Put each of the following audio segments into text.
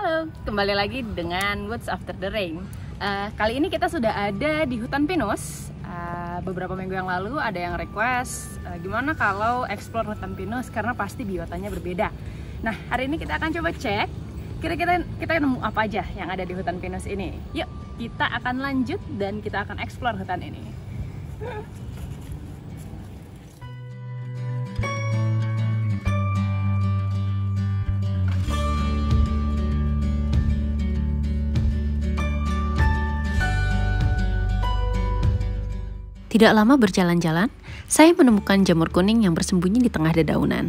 Halo, kembali lagi dengan Woods After the Rain. Kali ini kita sudah ada di hutan pinus. Beberapa minggu yang lalu ada yang request, gimana kalau explore hutan pinus karena pasti biotanya berbeda. Nah, hari ini kita akan coba cek kira-kira kita nemu apa aja yang ada di hutan pinus ini. Yuk, kita akan lanjut dan kita akan explore hutan ini. Tidak lama berjalan-jalan, saya menemukan jamur kuning yang bersembunyi di tengah dedaunan.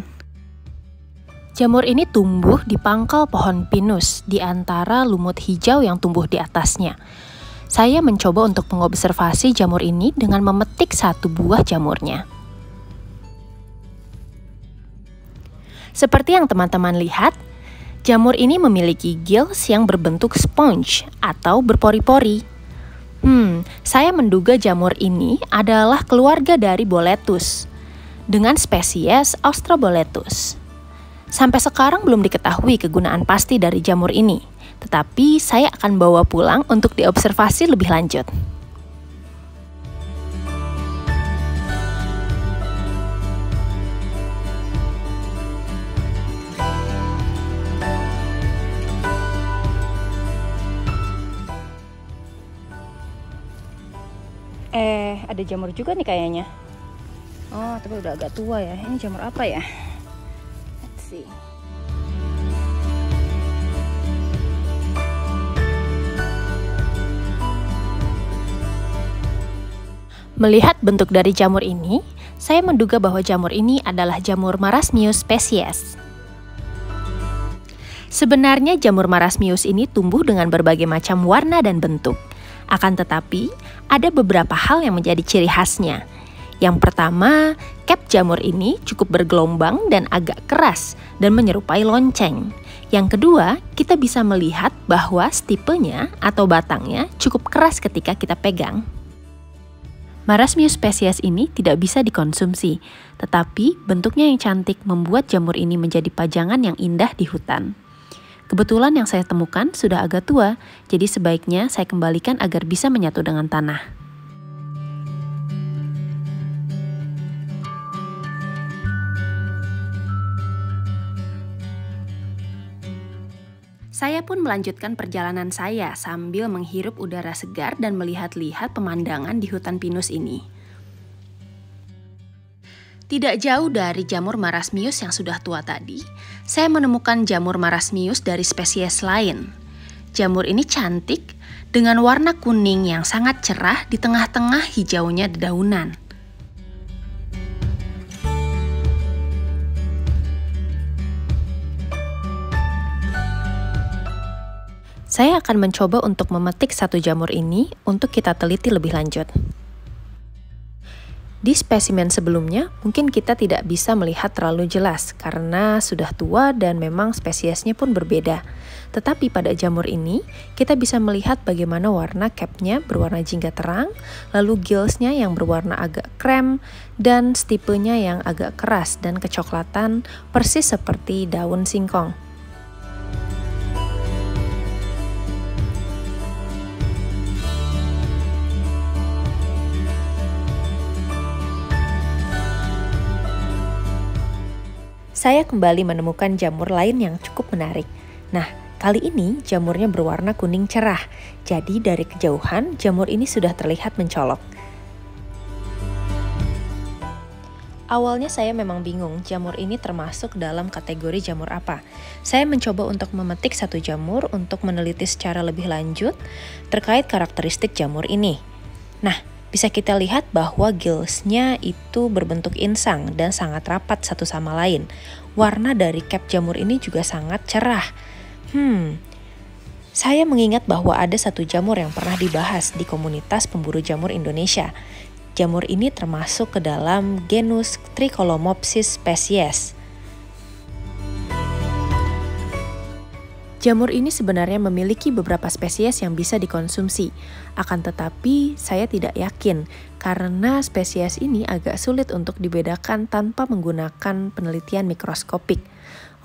Jamur ini tumbuh di pangkal pohon pinus, di antara lumut hijau yang tumbuh di atasnya. Saya mencoba untuk mengobservasi jamur ini dengan memetik satu buah jamurnya. Seperti yang teman-teman lihat, jamur ini memiliki gills yang berbentuk sponge atau berpori-pori. Saya menduga jamur ini adalah keluarga dari Boletus dengan spesies Austroboletus. Sampai sekarang belum diketahui kegunaan pasti dari jamur ini, tetapi saya akan bawa pulang untuk diobservasi lebih lanjut. Ada jamur juga nih kayaknya. Oh, tapi udah agak tua ya. Ini jamur apa ya? Let's see. Melihat bentuk dari jamur ini, saya menduga bahwa jamur ini adalah jamur Marasmius spesies. Sebenarnya jamur Marasmius ini tumbuh dengan berbagai macam warna dan bentuk. Akan tetapi, ada beberapa hal yang menjadi ciri khasnya. Yang pertama, cap jamur ini cukup bergelombang dan agak keras dan menyerupai lonceng. Yang kedua, kita bisa melihat bahwa stipenya atau batangnya cukup keras ketika kita pegang. Marasmius spesies ini tidak bisa dikonsumsi, tetapi bentuknya yang cantik membuat jamur ini menjadi pajangan yang indah di hutan. Kebetulan yang saya temukan sudah agak tua, jadi sebaiknya saya kembalikan agar bisa menyatu dengan tanah. Saya pun melanjutkan perjalanan saya sambil menghirup udara segar dan melihat-lihat pemandangan di hutan pinus ini. Tidak jauh dari jamur Marasmius yang sudah tua tadi, saya menemukan jamur Marasmius dari spesies lain. Jamur ini cantik dengan warna kuning yang sangat cerah di tengah-tengah hijaunya dedaunan. Saya akan mencoba untuk memetik satu jamur ini untuk kita teliti lebih lanjut. Di spesimen sebelumnya, mungkin kita tidak bisa melihat terlalu jelas karena sudah tua dan memang spesiesnya pun berbeda. Tetapi pada jamur ini, kita bisa melihat bagaimana warna capnya berwarna jingga terang, lalu gillsnya yang berwarna agak krem, dan stipenya yang agak keras dan kecoklatan persis seperti daun singkong. Saya kembali menemukan jamur lain yang cukup menarik. Nah, kali ini jamurnya berwarna kuning cerah. Jadi dari kejauhan, jamur ini sudah terlihat mencolok. Awalnya saya memang bingung jamur ini termasuk dalam kategori jamur apa. Saya mencoba untuk memetik satu jamur untuk meneliti secara lebih lanjut terkait karakteristik jamur ini. Nah, bisa kita lihat bahwa gillsnya itu berbentuk insang dan sangat rapat satu sama lain. Warna dari cap jamur ini juga sangat cerah. Saya mengingat bahwa ada satu jamur yang pernah dibahas di komunitas pemburu jamur Indonesia. Jamur ini termasuk ke dalam genus Trichomopsis spesies. Jamur ini sebenarnya memiliki beberapa spesies yang bisa dikonsumsi. Akan tetapi, saya tidak yakin karena spesies ini agak sulit untuk dibedakan tanpa menggunakan penelitian mikroskopik.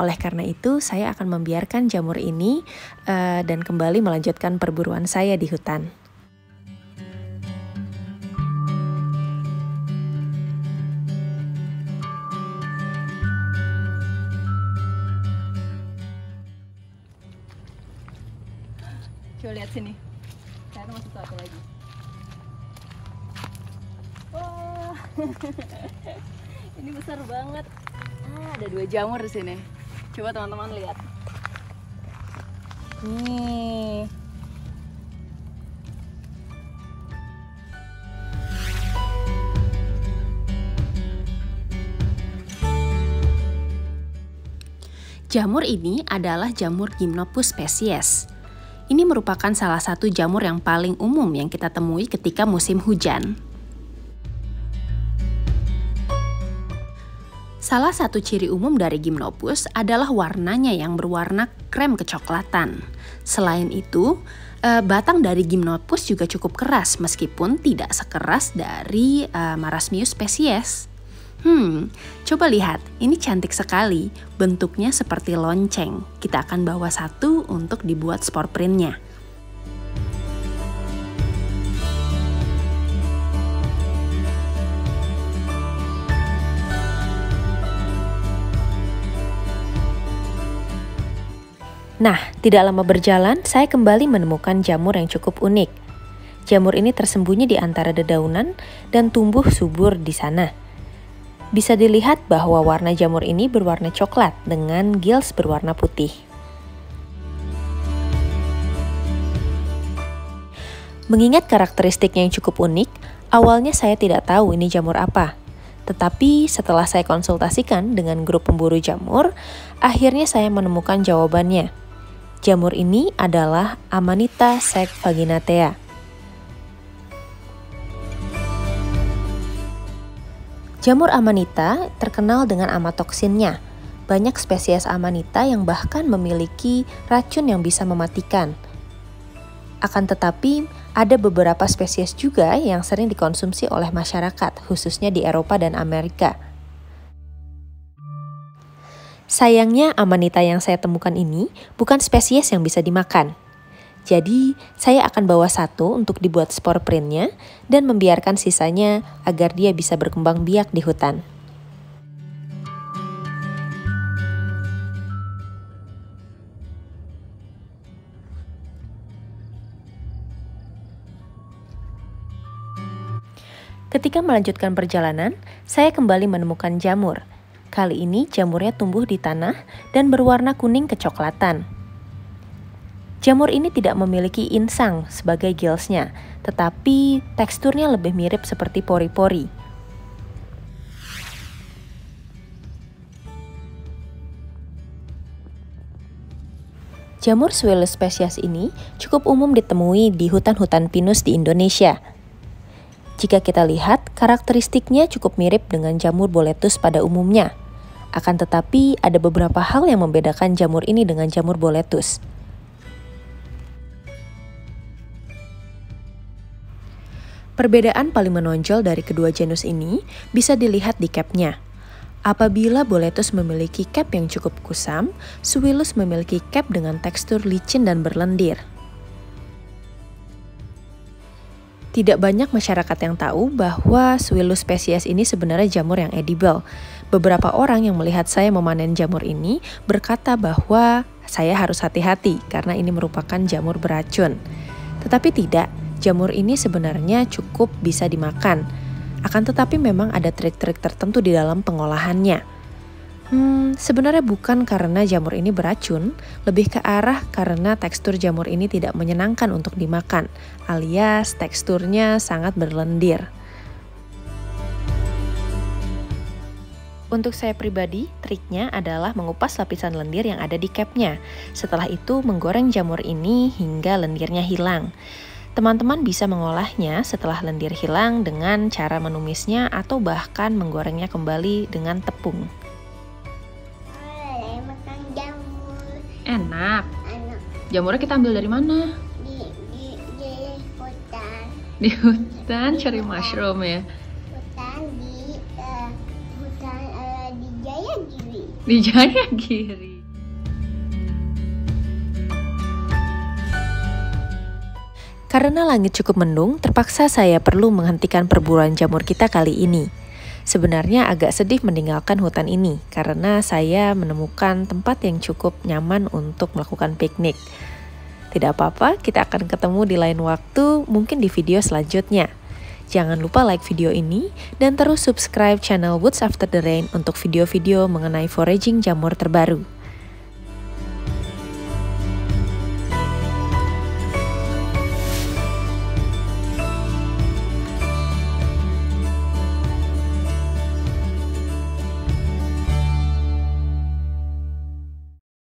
Oleh karena itu, saya akan membiarkan jamur ini dan kembali melanjutkan perburuan saya di hutan. Coba lihat sini. Saya masuk satu lagi. Wah, ini besar banget. Ada 2 jamur di sini. Coba teman-teman lihat. Nih. Jamur ini adalah jamur Gymnopus spesies. Ini merupakan salah satu jamur yang paling umum yang kita temui ketika musim hujan. Salah satu ciri umum dari Gymnopus adalah warnanya yang berwarna krem kecoklatan. Selain itu, batang dari Gymnopus juga cukup keras meskipun tidak sekeras dari Marasmius spesies. Coba lihat, ini cantik sekali, bentuknya seperti lonceng. Kita akan bawa satu untuk dibuat spore printnya. Nah, tidak lama berjalan, saya kembali menemukan jamur yang cukup unik. Jamur ini tersembunyi di antara dedaunan dan tumbuh subur di sana. Bisa dilihat bahwa warna jamur ini berwarna coklat dengan gills berwarna putih. Mengingat karakteristiknya yang cukup unik, awalnya saya tidak tahu ini jamur apa. Tetapi setelah saya konsultasikan dengan grup pemburu jamur, akhirnya saya menemukan jawabannya. Jamur ini adalah Amanita saecvaginatea. Jamur Amanita terkenal dengan amatoksinnya. Banyak spesies Amanita yang bahkan memiliki racun yang bisa mematikan. Akan tetapi, ada beberapa spesies juga yang sering dikonsumsi oleh masyarakat, khususnya di Eropa dan Amerika. Sayangnya, Amanita yang saya temukan ini bukan spesies yang bisa dimakan. Jadi, saya akan bawa satu untuk dibuat spore printnya dan membiarkan sisanya agar dia bisa berkembang biak di hutan. Ketika melanjutkan perjalanan, saya kembali menemukan jamur. Kali ini jamurnya tumbuh di tanah dan berwarna kuning kecoklatan. Jamur ini tidak memiliki insang sebagai gillsnya, tetapi teksturnya lebih mirip seperti pori-pori. Jamur Swellus spesies ini cukup umum ditemui di hutan-hutan pinus di Indonesia. Jika kita lihat, karakteristiknya cukup mirip dengan jamur boletus pada umumnya. Akan tetapi, ada beberapa hal yang membedakan jamur ini dengan jamur boletus. Perbedaan paling menonjol dari kedua genus ini bisa dilihat di capnya. Apabila boletus memiliki cap yang cukup kusam, Swellus memiliki cap dengan tekstur licin dan berlendir. Tidak banyak masyarakat yang tahu bahwa Swellus spesies ini sebenarnya jamur yang edible. Beberapa orang yang melihat saya memanen jamur ini berkata bahwa saya harus hati-hati karena ini merupakan jamur beracun. Tetapi tidak. Jamur ini sebenarnya cukup bisa dimakan, akan tetapi memang ada trik-trik tertentu di dalam pengolahannya. Sebenarnya bukan karena jamur ini beracun, lebih ke arah karena tekstur jamur ini tidak menyenangkan untuk dimakan, alias teksturnya sangat berlendir. Untuk saya pribadi, triknya adalah mengupas lapisan lendir yang ada di capnya. Setelah itu menggoreng jamur ini hingga lendirnya hilang. Teman-teman bisa mengolahnya setelah lendir hilang dengan cara menumisnya atau bahkan menggorengnya kembali dengan tepung. Makan jamur. Enak. Jamurnya kita ambil dari mana? Di hutan. Di hutan cari mushroom ya. Hutan di Jayagiri. Di Jayagiri. Karena langit cukup mendung, terpaksa saya perlu menghentikan perburuan jamur kita kali ini. Sebenarnya agak sedih meninggalkan hutan ini, karena saya menemukan tempat yang cukup nyaman untuk melakukan piknik. Tidak apa-apa, kita akan ketemu di lain waktu, mungkin di video selanjutnya. Jangan lupa like video ini, dan terus subscribe channel Woods After the Rain untuk video-video mengenai foraging jamur terbaru.